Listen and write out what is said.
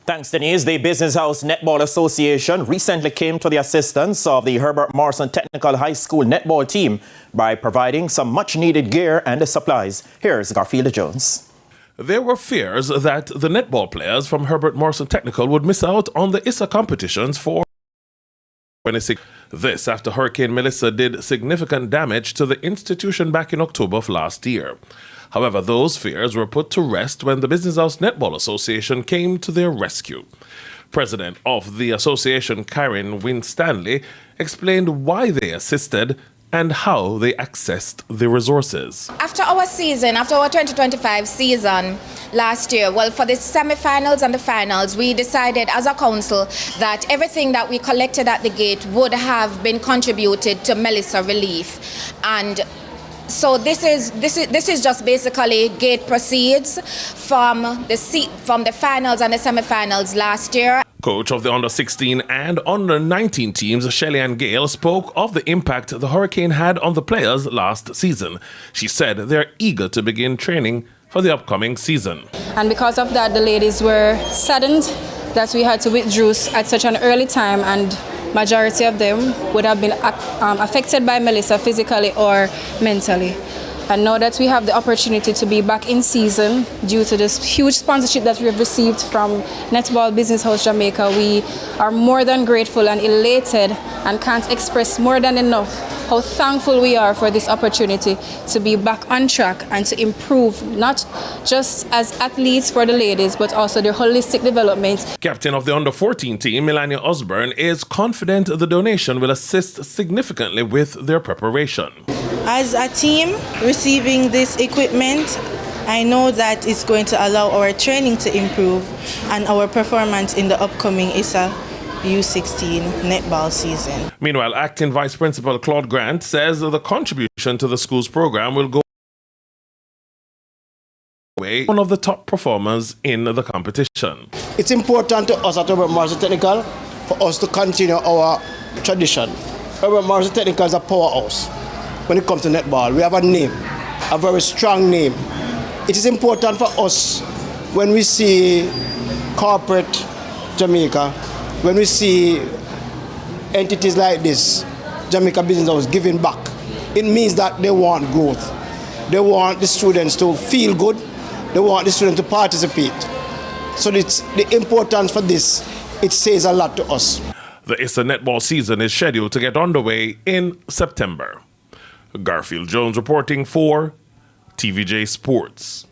Thanks, Denise. The Business House Netball Association recently came to the assistance of the Herbert Morrison Technical High School netball team by providing some much-needed gear and supplies. Here's Garfield Jones. There were fears that the netball players from Herbert Morrison Technical would miss out on the ISA competitions for 26. This after Hurricane Melissa did significant damage to the institution back in October of last year. However, those fears were put to rest when the Business House Netball Association came to their rescue. President of the association, Karen Winstanley, explained why they assisted and how they accessed the resources. After our 2025 season last year, for the semi-finals and the finals, we decided as a council that everything that we collected at the gate would have been contributed to Melissa relief. And so this is just basically gate proceeds from the finals and the semi-finals last year. Coach of the under-16 and under-19 teams, Shelley Ann Gale, spoke of the impact the hurricane had on the players last season. She said they're eager to begin training for the upcoming season. And because of that, the ladies were saddened that we had to withdraw at such an early time, and majority of them would have been affected by Melissa physically or mentally. And now that we have the opportunity to be back in season due to this huge sponsorship that we have received from Netball Business House Jamaica, we are more than grateful and elated and can't express more than enough how thankful we are for this opportunity to be back on track and to improve not just as athletes for the ladies, but also their holistic development. Captain of the under-14 team, Melania Osborne, is confident the donation will assist significantly with their preparation. As a team receiving this equipment, I know that it's going to allow our training to improve and our performance in the upcoming ISA U16 netball season. Meanwhile, Acting Vice Principal Claude Grant says the contribution to the school's program will go away one of the top performers in the competition. It's important to us at Herbert Morrison Technical for us to continue our tradition. Herbert Morrison Technical is a powerhouse when it comes to netball. We have a name, a very strong name. It is important for us when we see corporate Jamaica, when we see entities like this, Jamaica Business House giving back. It means that they want growth. They want the students to feel good. They want the students to participate. So it's the importance for this, it says a lot to us. The ISA netball season is scheduled to get underway in September. Garfield Jones reporting for TVJ Sports.